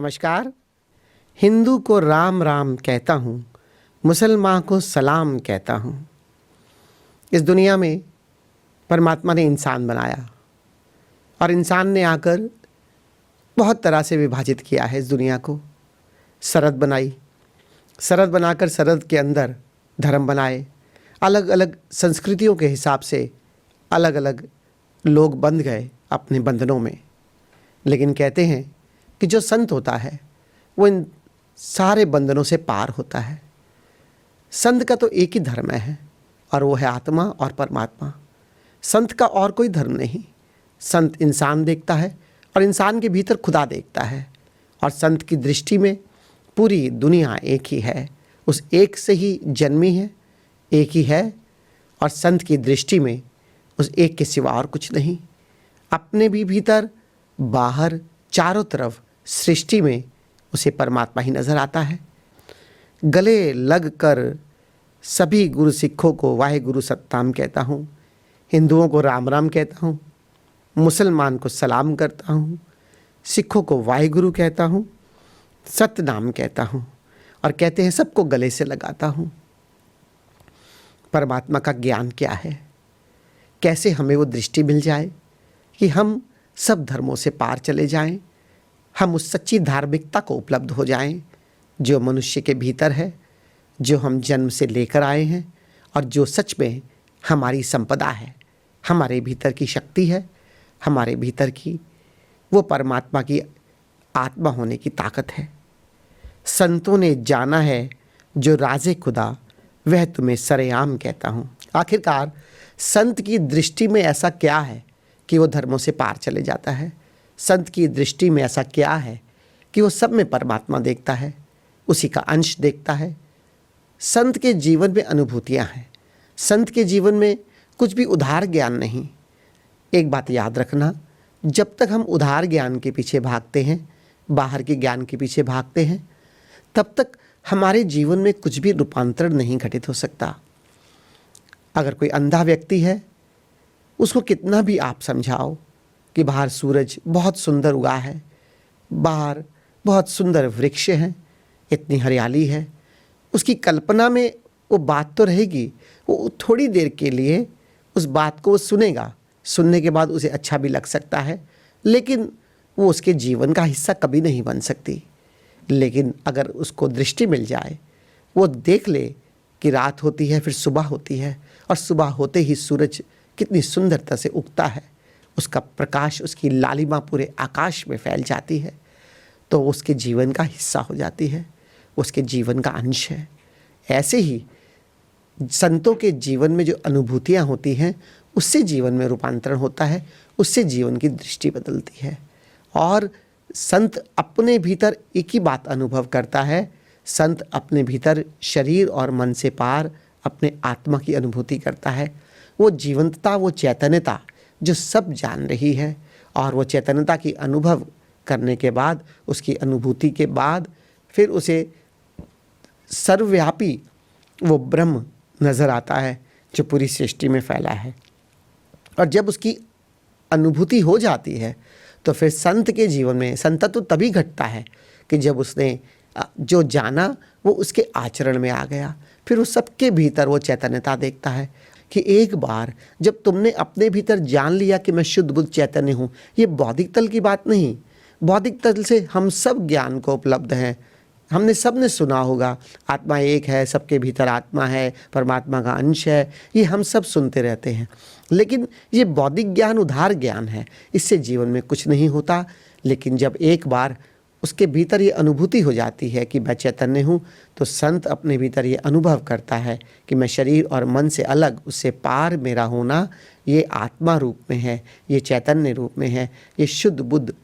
नमस्कार। हिंदू को राम राम कहता हूँ, मुसलमान को सलाम कहता हूँ। इस दुनिया में परमात्मा ने इंसान बनाया और इंसान ने आकर बहुत तरह से विभाजित किया है इस दुनिया को। सरहद बनाई, सरहद बनाकर सरहद के अंदर धर्म बनाए, अलग अलग संस्कृतियों के हिसाब से अलग अलग लोग बंध गए अपने बंधनों में। लेकिन कहते हैं कि जो संत होता है वो इन सारे बंधनों से पार होता है। संत का तो एक ही धर्म है और वो है आत्मा और परमात्मा। संत का और कोई धर्म नहीं। संत इंसान देखता है और इंसान के भीतर खुदा देखता है, और संत की दृष्टि में पूरी दुनिया एक ही है, उस एक से ही जन्मी है, एक ही है। और संत की दृष्टि में उस एक के सिवा और कुछ नहीं। अपने भी भीतर, बाहर, चारों तरफ सृष्टि में उसे परमात्मा ही नज़र आता है। गले लग कर सभी गुरु सिखों को वाहेगुरु सतनाम कहता हूँ, हिंदुओं को राम राम कहता हूँ, मुसलमान को सलाम करता हूँ, सिखों को वाहेगुरु कहता हूँ, सतनाम कहता हूँ, और कहते हैं सबको गले से लगाता हूँ। परमात्मा का ज्ञान क्या है, कैसे हमें वो दृष्टि मिल जाए कि हम सब धर्मों से पार चले जाएं, हम उस सच्ची धार्मिकता को उपलब्ध हो जाएं जो मनुष्य के भीतर है, जो हम जन्म से लेकर आए हैं, और जो सच में हमारी संपदा है, हमारे भीतर की शक्ति है, हमारे भीतर की वो परमात्मा की आत्मा होने की ताकत है। संतों ने जाना है जो राज़े खुदा, वह तुम्हें सरेआम कहता हूँ। आखिरकार संत की दृष्टि में ऐसा क्या है कि वो धर्मों से पार चले जाता है? संत की दृष्टि में ऐसा क्या है कि वो सब में परमात्मा देखता है, उसी का अंश देखता है? संत के जीवन में अनुभूतियाँ हैं। संत के जीवन में कुछ भी उधार ज्ञान नहीं। एक बात याद रखना, जब तक हम उधार ज्ञान के पीछे भागते हैं, बाहर के ज्ञान के पीछे भागते हैं, तब तक हमारे जीवन में कुछ भी रूपांतरण नहीं घटित हो सकता। अगर कोई अंधा व्यक्ति है, उसको कितना भी आप समझाओ कि बाहर सूरज बहुत सुंदर उगा है, बाहर बहुत सुंदर वृक्ष हैं, इतनी हरियाली है, उसकी कल्पना में वो बात तो रहेगी। वो थोड़ी देर के लिए उस बात को वो सुनेगा, सुनने के बाद उसे अच्छा भी लग सकता है, लेकिन वो उसके जीवन का हिस्सा कभी नहीं बन सकती। लेकिन अगर उसको दृष्टि मिल जाए, वो देख ले कि रात होती है, फिर सुबह होती है, और सुबह होते ही सूरज कितनी सुंदरता से उगता है, उसका प्रकाश, उसकी लालिमा पूरे आकाश में फैल जाती है, तो उसके जीवन का हिस्सा हो जाती है, उसके जीवन का अंश है। ऐसे ही संतों के जीवन में जो अनुभूतियाँ होती हैं, उससे जीवन में रूपांतरण होता है, उससे जीवन की दृष्टि बदलती है। और संत अपने भीतर एक ही बात अनुभव करता है, संत अपने भीतर शरीर और मन से पार अपने आत्मा की अनुभूति करता है। वो जीवंतता, वो चैतन्यता जो सब जान रही है, और वो चैतन्यता की अनुभव करने के बाद, उसकी अनुभूति के बाद, फिर उसे सर्वव्यापी वो ब्रह्म नज़र आता है जो पूरी सृष्टि में फैला है। और जब उसकी अनुभूति हो जाती है, तो फिर संत के जीवन में संतत्व तभी घटता है कि जब उसने जो जाना वो उसके आचरण में आ गया। फिर उस सबके भीतर वो चैतन्यता देखता है कि एक बार जब तुमने अपने भीतर जान लिया कि मैं शुद्ध बुद्ध चैतन्य हूँ, ये बौद्धिक तल की बात नहीं। बौद्धिक तल से हम सब ज्ञान को उपलब्ध हैं, हमने सब ने सुना होगा, आत्मा एक है, सबके भीतर आत्मा है, परमात्मा का अंश है, ये हम सब सुनते रहते हैं। लेकिन ये बौद्धिक ज्ञान उधार ज्ञान है, इससे जीवन में कुछ नहीं होता। लेकिन जब एक बार उसके भीतर ये अनुभूति हो जाती है कि मैं चैतन्य हूँ, तो संत अपने भीतर ये अनुभव करता है कि मैं शरीर और मन से अलग, उससे पार मेरा होना ये आत्मा रूप में है, ये चैतन्य रूप में है, ये शुद्ध बुद्ध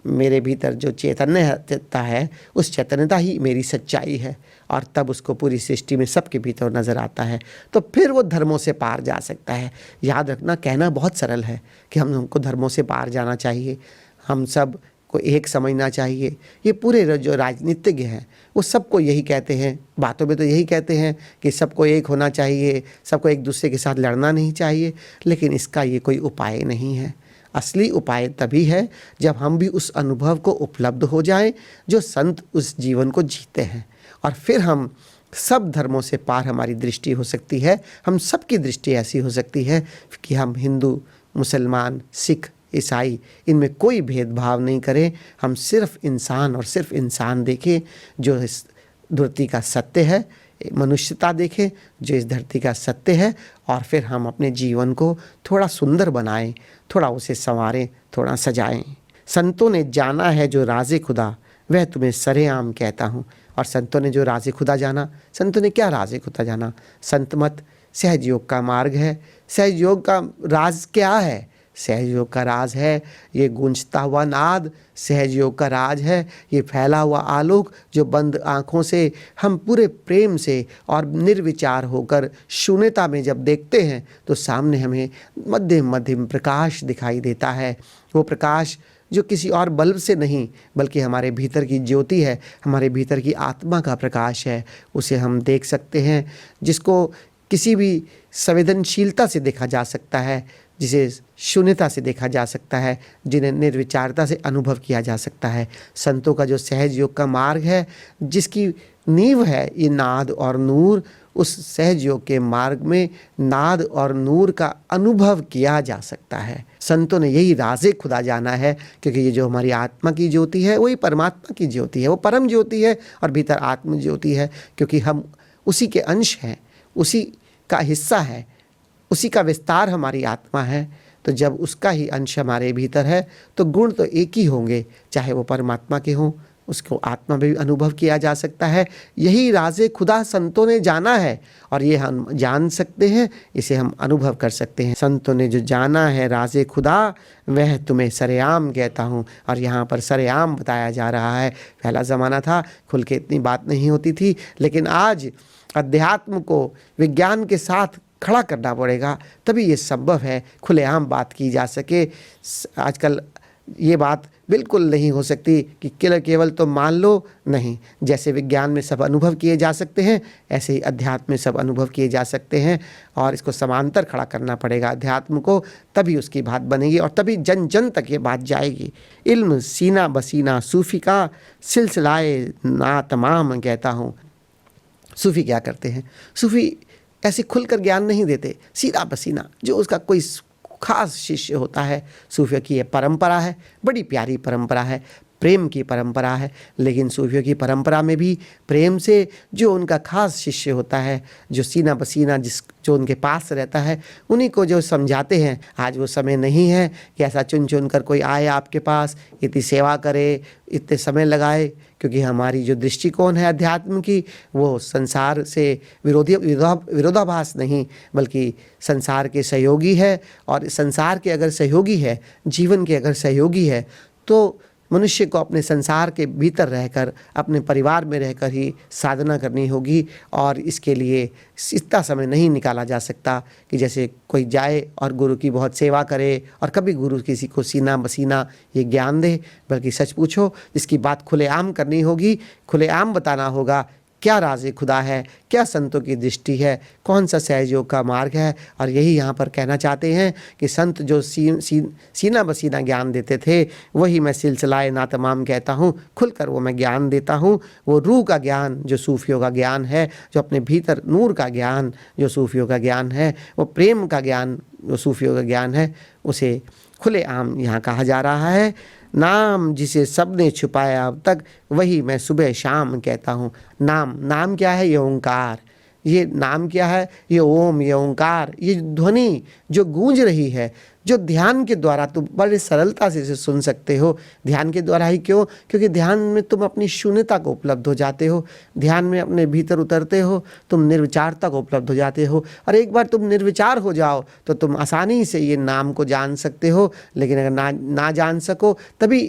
मेरे भीतर जो चैतन्यता है, उस चैतन्यता ही मेरी सच्चाई है। और तब उसको पूरी सृष्टि में सबके भीतर नज़र आता है, तो फिर वो धर्मों से पार जा सकता है। याद रखना, कहना बहुत सरल है कि हमको धर्मों से पार जाना चाहिए, हम सब को एक समझना चाहिए। ये पूरे जो राजनीतिज्ञ हैं वो सबको यही कहते हैं, बातों में तो यही कहते हैं कि सबको एक होना चाहिए, सबको एक दूसरे के साथ लड़ना नहीं चाहिए, लेकिन इसका ये कोई उपाय नहीं है। असली उपाय तभी है जब हम भी उस अनुभव को उपलब्ध हो जाएं जो संत उस जीवन को जीते हैं, और फिर हम सब धर्मों से पार हमारी दृष्टि हो सकती है। हम सबकी दृष्टि ऐसी हो सकती है कि हम हिंदू, मुसलमान, सिख, ईसाई, इनमें कोई भेदभाव नहीं करें। हम सिर्फ इंसान और सिर्फ इंसान देखें जो इस धरती का सत्य है, मनुष्यता देखें जो इस धरती का सत्य है, और फिर हम अपने जीवन को थोड़ा सुंदर बनाएं, थोड़ा उसे संवारें, थोड़ा सजाएं। संतों ने जाना है जो राज़े खुदा, वह तुम्हें सरेआम कहता हूँ। और संतों ने जो राज़े खुदा जाना, संतों ने क्या राज़े खुदा जाना? संत मत सहज योग का मार्ग है। सहज योग का राज क्या है? सहज योग का राज है ये गूंजता हुआ नाद, सहज योग का राज है ये फैला हुआ आलोक, जो बंद आँखों से हम पूरे प्रेम से और निर्विचार होकर शून्यता में जब देखते हैं तो सामने हमें मध्यम मध्यम प्रकाश दिखाई देता है। वो प्रकाश जो किसी और बल्ब से नहीं बल्कि हमारे भीतर की ज्योति है, हमारे भीतर की आत्मा का प्रकाश है, उसे हम देख सकते हैं, जिसको किसी भी संवेदनशीलता से देखा जा सकता है, जिसे शून्यता से देखा जा सकता है, जिन्हें निर्विचारता से अनुभव किया जा सकता है। संतों का जो सहज योग का मार्ग है, जिसकी नींव है ये नाद और नूर, उस सहज योग के मार्ग में नाद और नूर का अनुभव किया जा सकता है। संतों ने यही राज़े खुदा जाना है, क्योंकि ये जो हमारी आत्मा की ज्योति है वही परमात्मा की ज्योति है, वो परम ज्योति है और भीतर आत्म ज्योति है, क्योंकि हम उसी के अंश हैं, उसी का हिस्सा है, उसी का विस्तार हमारी आत्मा है। तो जब उसका ही अंश हमारे भीतर है तो गुण तो एक ही होंगे, चाहे वो परमात्मा के हों, उसको आत्मा में भी अनुभव किया जा सकता है। यही राज़े खुदा संतों ने जाना है और ये हम जान सकते हैं, इसे हम अनुभव कर सकते हैं। संतों ने जो जाना है राज़े खुदा, वह तुम्हें सरेआम कहता हूँ। और यहाँ पर सरेआम बताया जा रहा है। पहला ज़माना था, खुल के इतनी बात नहीं होती थी, लेकिन आज अध्यात्म को विज्ञान के साथ खड़ा करना पड़ेगा, तभी ये संभव है खुलेआम बात की जा सके। आजकल ये बात बिल्कुल नहीं हो सकती कि केवल तो मान लो, नहीं। जैसे विज्ञान में सब अनुभव किए जा सकते हैं, ऐसे ही अध्यात्म में सब अनुभव किए जा सकते हैं, और इसको समांतर खड़ा करना पड़ेगा अध्यात्म को, तभी उसकी बात बनेगी और तभी जन जन तक ये बात जाएगी। इल्म सीना बसीना सूफ़ी का सिलसिलाए ना तमाम कहता हूँ। सूफ़ी क्या करते हैं? सूफ़ी ऐसे खुलकर ज्ञान नहीं देते, सीधा बसीना, जो उसका कोई खास शिष्य होता है। सूफियों की ये परंपरा है, बड़ी प्यारी परंपरा है, प्रेम की परंपरा है, लेकिन सूफियों की परंपरा में भी प्रेम से जो उनका खास शिष्य होता है, जो सीना बसीना जो उनके पास रहता है, उन्हीं को जो समझाते हैं। आज वो समय नहीं है कि ऐसा चुन चुन कर कोई आए आपके पास, इतनी सेवा करे, इतने समय लगाए, क्योंकि हमारी जो दृष्टिकोण है अध्यात्म की, वो संसार से विरोधाभास नहीं बल्कि संसार के सहयोगी है। और संसार के अगर सहयोगी है, जीवन के अगर सहयोगी है, तो मनुष्य को अपने संसार के भीतर रहकर, अपने परिवार में रहकर ही साधना करनी होगी। और इसके लिए इतना समय नहीं निकाला जा सकता कि जैसे कोई जाए और गुरु की बहुत सेवा करे और कभी गुरु किसी को सीना बसीना ये ज्ञान दे, बल्कि सच पूछो, जिसकी बात खुलेआम करनी होगी, खुलेआम बताना होगा क्या राज़े खुदा है, क्या संतों की दृष्टि है, कौन सा सहयोग का मार्ग है। और यही यहाँ पर कहना चाहते हैं कि संत जो सीना बसीना ज्ञान देते थे, वही मैं सिलसिलाए ना तमाम कहता हूँ। खुलकर वो मैं ज्ञान देता हूँ, वो रूह का ज्ञान जो सूफियों का ज्ञान है, जो अपने भीतर नूर का ज्ञान जो सूफियों का ज्ञान है, वो प्रेम का ज्ञान जो सूफियों का ज्ञान है, उसे खुलेआम यहाँ कहा जा रहा है। नाम जिसे सबने छुपाया अब तक, वही मैं सुबह शाम कहता हूँ। नाम क्या है? ये ओंकार। ये नाम क्या है? ये ओम, ये ओंकार, ये ध्वनि जो गूंज रही है, जो ध्यान के द्वारा तुम बड़े सरलता से इसे सुन सकते हो। ध्यान के द्वारा ही क्यों? क्योंकि ध्यान में तुम अपनी शून्यता को उपलब्ध हो जाते हो, ध्यान में अपने भीतर उतरते हो, तुम निर्विचारता को उपलब्ध हो जाते हो। और एक बार तुम निर्विचार हो जाओ तो तुम आसानी से ये नाम को जान सकते हो। लेकिन अगर ना जान सको, तभी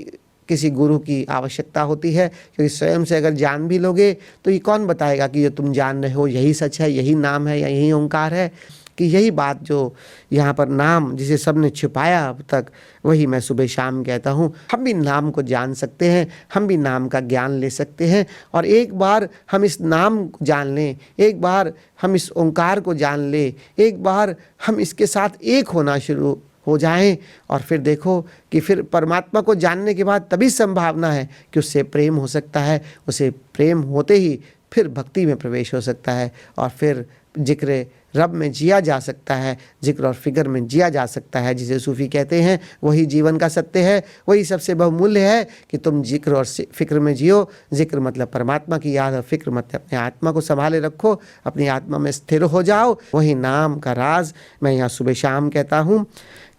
किसी गुरु की आवश्यकता होती है, क्योंकि स्वयं से अगर जान भी लोगे तो ये कौन बताएगा कि जो तुम जान रहे हो यही सच है, यही नाम है या यही ओंकार है। कि यही बात जो यहाँ पर नाम जिसे सबने छुपाया अब तक, वही मैं सुबह शाम कहता हूँ। हम भी नाम को जान सकते हैं, हम भी नाम का ज्ञान ले सकते हैं। और एक बार हम इस नाम को जान लें, एक बार हम इस ओंकार को जान लें, एक बार हम इसके साथ एक होना शुरू हो जाएं और फिर देखो कि फिर परमात्मा को जानने के बाद तभी संभावना है कि उससे प्रेम हो सकता है, उसे प्रेम होते ही फिर भक्ति में प्रवेश हो सकता है और फिर जिक्र रब में जिया जा सकता है, जिक्र और फिक्र में जिया जा सकता है। जिसे सूफ़ी कहते हैं वही जीवन का सत्य है, वही सबसे बहुमूल्य है कि तुम जिक्र और फिक्र में जियो। जिक्र मतलब परमात्मा की याद और फिक्र मतलब अपने आत्मा को संभाले रखो, अपनी आत्मा में स्थिर हो जाओ। वही नाम का राज मैं यहाँ सुबह शाम कहता हूँ।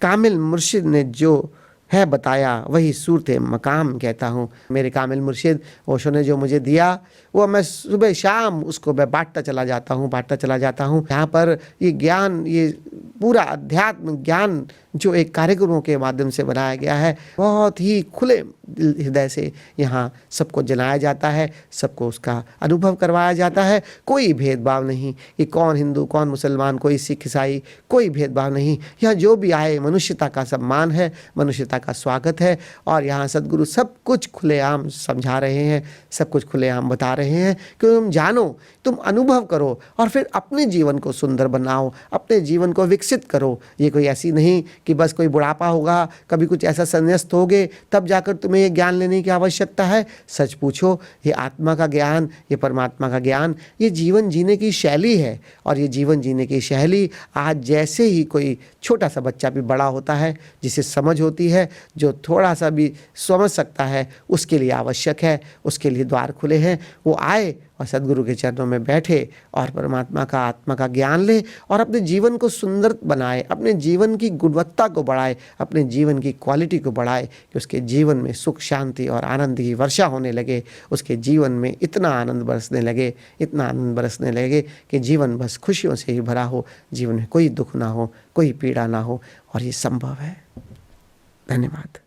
कामिल मुर्शिद ने जो है बताया वही सूरत मकाम कहता हूँ। मेरे कामिल मुर्शिद ओशो ने जो मुझे दिया वो मैं सुबह शाम उसको मैं बांटता चला जाता हूँ। यहाँ पर ये ज्ञान, ये पूरा अध्यात्म ज्ञान जो एक कार्यक्रमों के माध्यम से बनाया गया है, बहुत ही खुले हृदय से यहाँ सबको जलाया जाता है, सबको उसका अनुभव करवाया जाता है। कोई भेदभाव नहीं कि कौन हिंदू कौन मुसलमान, कोई सिख ईसाई, कोई भेदभाव नहीं। यहाँ जो भी आए मनुष्यता का सम्मान है, मनुष्यता का स्वागत है। और यहाँ सद्गुरु सब कुछ खुलेआम समझा रहे हैं, सब कुछ खुलेआम बता रहे हैं कि तुम जानो, तुम अनुभव करो और फिर अपने जीवन को सुंदर बनाओ, अपने जीवन को विकसित करो। ये कोई ऐसी नहीं कि बस कोई बुढ़ापा होगा, कभी कुछ ऐसा संन्यास्त होगे तब जाकर तुम्हें ये ज्ञान लेने की आवश्यकता है। सच पूछो, ये आत्मा का ज्ञान, ये परमात्मा का ज्ञान, ये जीवन जीने की शैली है। और ये जीवन जीने की शैली आज जैसे ही कोई छोटा सा बच्चा भी बड़ा होता है, जिसे समझ होती है, जो थोड़ा सा भी समझ सकता है, उसके लिए आवश्यक है, उसके लिए द्वार खुले हैं। वो आए और सद्गुरु के चरणों में बैठे और परमात्मा का आत्मा का ज्ञान ले और अपने जीवन को सुंदर बनाए, अपने जीवन की गुणवत्ता को बढ़ाए, अपने जीवन की क्वालिटी को बढ़ाए कि उसके जीवन में सुख शांति और आनंद की वर्षा होने लगे। उसके जीवन में इतना आनंद बरसने लगे कि जीवन बस खुशियों से ही भरा हो, जीवन में कोई दुख ना हो, कोई पीड़ा ना हो। और ये संभव है। धन्यवाद।